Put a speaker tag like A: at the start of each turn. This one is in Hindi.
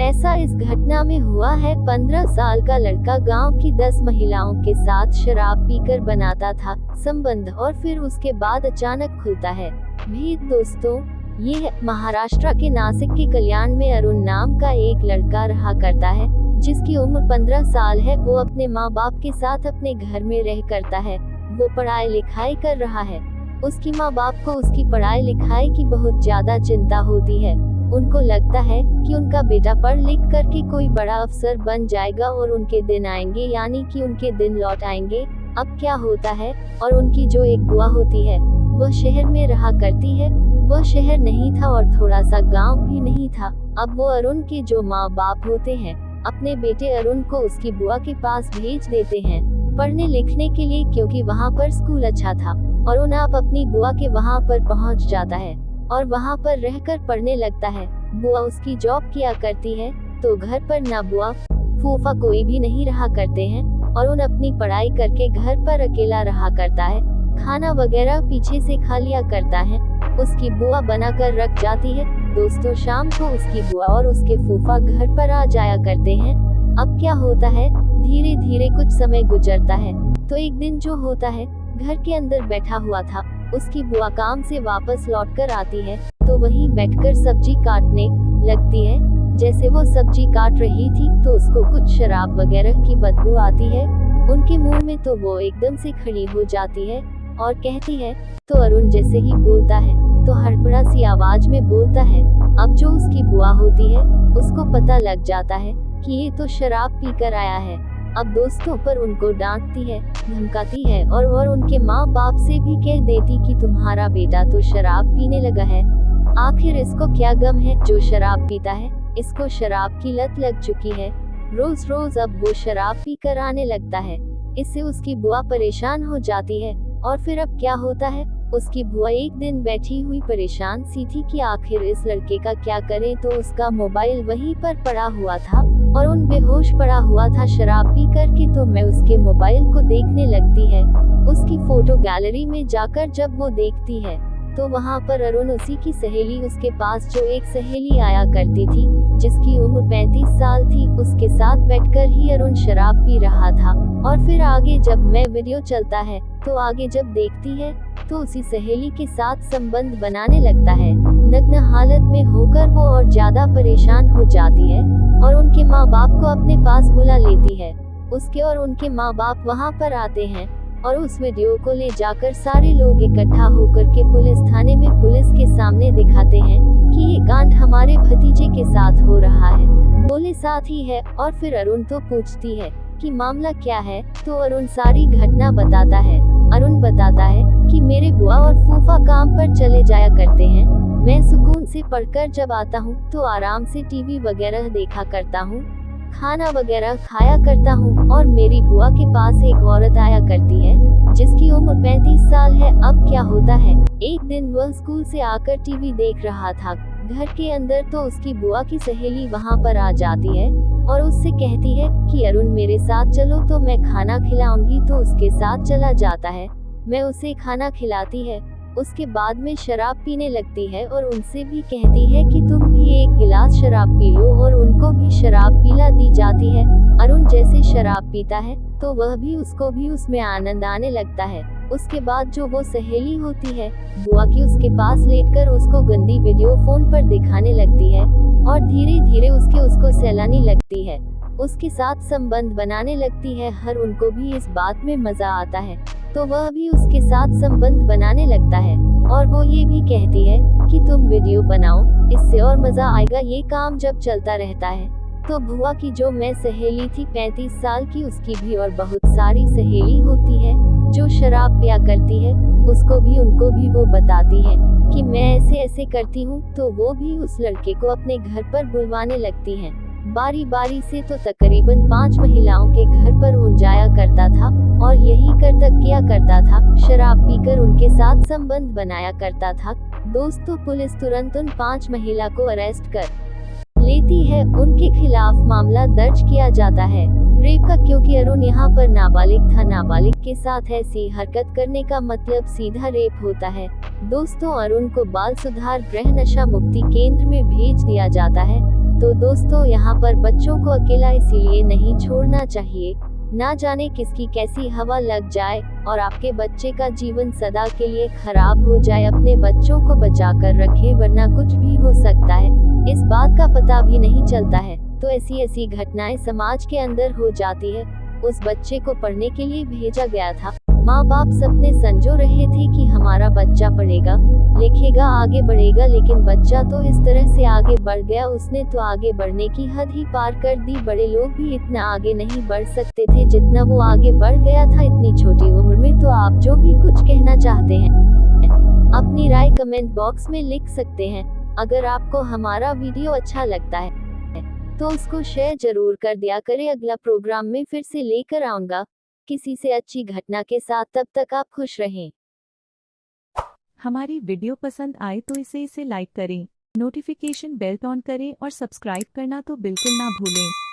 A: ऐसा इस घटना में हुआ है। 15 साल का लड़का गांव की 10 महिलाओं के साथ शराब पीकर बनाता था संबंध और फिर उसके बाद अचानक खुलता है भेद। दोस्तों, ये है महाराष्ट्र के नासिक के कल्याण में अरुण नाम का एक लड़का रहा करता है जिसकी उम्र 15 साल है। वो अपने माँ बाप के साथ अपने घर में रह करता है। वो पढ़ाई लिखाई कर रहा है। उसकी माँ बाप को उसकी पढ़ाई लिखाई की बहुत ज्यादा चिंता होती है। उनको लगता है कि उनका बेटा पढ़ लिख करके कोई बड़ा अफसर बन जाएगा और उनके दिन आएंगे, यानी कि उनके दिन लौट आएंगे। अब क्या होता है, और उनकी जो एक बुआ होती है वह शहर में रहा करती है। वह शहर नहीं था और थोड़ा सा गांव भी नहीं था। अब वो अरुण के जो माँ बाप होते हैं अपने बेटे अरुण को उसकी बुआ के पास भेज देते हैं पढ़ने लिखने के लिए, क्योंकि वहाँ पर स्कूल अच्छा था। अरुण आप अपनी बुआ के वहाँ पर पहुँच जाता है और वहाँ पर रहकर पढ़ने लगता है। बुआ उसकी जॉब किया करती है तो घर पर ना बुआ फूफा कोई भी नहीं रहा करते हैं। अरुण अपनी पढ़ाई करके घर पर अकेला रहा करता है। खाना वगैरह पीछे से खा लिया करता है। उसकी बुआ बनाकर रख जाती है। दोस्तों, शाम को उसकी बुआ और उसके फूफा घर पर आ जाया करते हैं। अब क्या होता है, धीरे धीरे कुछ समय गुजरता है तो एक दिन जो होता है, घर के अंदर बैठा हुआ था। उसकी बुआ काम से वापस लौटकर आती है तो वहीं बैठकर सब्जी काटने लगती है। जैसे वो सब्जी काट रही थी तो उसको कुछ शराब वगैरह की बदबू आती है उनके मुंह में, तो वो एकदम से खड़ी हो जाती है और कहती है। तो अरुण जैसे ही बोलता है तो हड़बड़ा सी आवाज में बोलता है। अब जो उसकी बुआ होती है उसको पता लग जाता है कि ये तो शराब पीकर आया है। अब दोस्तों पर उनको डांटती है, धमकाती है और उनके माँ बाप से भी कह देती कि तुम्हारा बेटा तो शराब पीने लगा है। आखिर इसको क्या गम है जो शराब पीता है, इसको शराब की लत लग चुकी है। रोज रोज अब वो शराब पीकर आने लगता है। इससे उसकी बुआ परेशान हो जाती है। और फिर अब क्या होता है, उसकी बुआ एक दिन बैठी हुई परेशान सी थी कि आखिर इस लड़के का क्या करें, तो उसका मोबाइल वहीं पर पड़ा हुआ था और उन बेहोश पड़ा हुआ था शराब पी करके। तो मैं उसके मोबाइल को देखने लगती है। उसकी फोटो गैलरी में जाकर जब वो देखती है तो वहाँ पर अरुण उसी की सहेली, उसके पास जो एक सहेली आया करती थी जिसकी उम्र 35 साल थी, उसके साथ बैठकर ही अरुण शराब पी रहा था। और फिर आगे जब मैं वीडियो चलता है तो आगे जब देखती है तो उसी सहेली के साथ संबंध बनाने लगता है। नग्न हालत में होकर वो और ज्यादा परेशान हो जाती है और उनके माँ बाप को अपने पास बुला लेती है। उसके और उनके माँ बाप वहाँ पर आते हैं और उस वीडियो को ले जाकर सारे लोग इकट्ठा होकर के पुलिस थाने में पुलिस के सामने दिखाते हैं कि ये कांड हमारे भतीजे के साथ हो रहा है। बोले साथ ही है। और फिर अरुण तो पूछती है कि मामला क्या है, तो अरुण सारी घटना बताता है। अरुण बताता है कि मेरे बुआ और फूफा काम पर चले जाया करते हैं। मैं सुकून से पढ़कर जब आता हूँ तो आराम से टीवी वगैरह देखा करता हूँ, खाना वगैरह खाया करता हूँ। और मेरी बुआ के पास एक औरत आया करती है जिसकी उम्र 35 साल है। अब क्या होता है, एक दिन वह स्कूल से आकर टीवी देख रहा था घर के अंदर, तो उसकी बुआ की सहेली वहाँ पर आ जाती है और उससे कहती है कि अरुण मेरे साथ चलो तो मैं खाना खिलाऊंगी। तो उसके साथ चला जाता है। मैं उसे खाना खिलाती है। उसके बाद में शराब पीने लगती है और उनसे भी कहती है कि तुम भी एक गिलास शराब पी लो, और उनको भी शराब पिला दी जाती है। अरुण जैसे शराब पीता है तो वह भी उसको भी उसमें आनंद आने लगता है। उसके बाद जो वो सहेली होती है बुआ की, उसके पास लेटकर उसको गंदी वीडियो फोन पर दिखाने लगती है और धीरे धीरे उसको सहलाने लगती है, उसके साथ संबंध बनाने लगती है। हर उनको भी इस बात में मजा आता है तो वह भी उसके साथ संबंध बनाने लगता है और वो ये भी कहती है कि तुम वीडियो बनाओ, इससे और मजा आएगा। ये काम जब चलता रहता है तो बुआ की जो मैं सहेली थी 35 साल की, उसकी भी और बहुत सारी सहेली होती है जो शराब पिया करती है। उसको भी उनको भी वो बताती है कि मैं ऐसे ऐसे करती हूँ, तो वो भी उस लड़के को अपने घर पर बुलवाने लगती हैं। बारी बारी से तो तकरीबन 5 महिलाओं के घर पर वो जाया करता था और यही करतब किया करता था, शराब पीकर उनके साथ संबंध बनाया करता था। दोस्तों, पुलिस तुरंत उन 5 महिला को अरेस्ट कर लेती है। उनके खिलाफ मामला दर्ज किया जाता है रेप का, क्योंकि अरुण यहाँ पर नाबालिग था। नाबालिग के साथ ऐसी हरकत करने का मतलब सीधा रेप होता है। दोस्तों, अरुण को बाल सुधार गृह नशा मुक्ति केंद्र में भेज दिया जाता है। तो दोस्तों यहाँ पर बच्चों को अकेला इसीलिए नहीं छोड़ना चाहिए, ना जाने किसकी कैसी हवा लग जाए और आपके बच्चे का जीवन सदा के लिए खराब हो जाए। अपने बच्चों को बचा कर रखें, वरना कुछ भी हो सकता है, इस बात का पता भी नहीं चलता है। तो ऐसी ऐसी घटनाएं समाज के अंदर हो जाती है। उस बच्चे को पढ़ने के लिए भेजा गया था, माँ बाप सपने संजो रहे थे कि हमारा बच्चा पढ़ेगा लिखेगा आगे बढ़ेगा, लेकिन बच्चा तो इस तरह से आगे बढ़ गया, उसने तो आगे बढ़ने की हद ही पार कर दी। बड़े लोग भी इतना आगे नहीं बढ़ सकते थे जितना वो आगे बढ़ गया था इतनी छोटी उम्र में। तो आप जो भी कुछ कहना चाहते हैं अपनी राय कमेंट बॉक्स में लिख सकते हैं। अगर आपको हमारा वीडियो अच्छा लगता है तो उसको शेयर जरूर कर दिया करें। अगला प्रोग्राम में फिर से लेकर आऊंगा किसी से अच्छी घटना के साथ। तब तक आप खुश रहें।
B: हमारी वीडियो पसंद आए तो इसे लाइक करें, नोटिफिकेशन बेल ऑन करें और सब्सक्राइब करना तो बिल्कुल ना भूलें।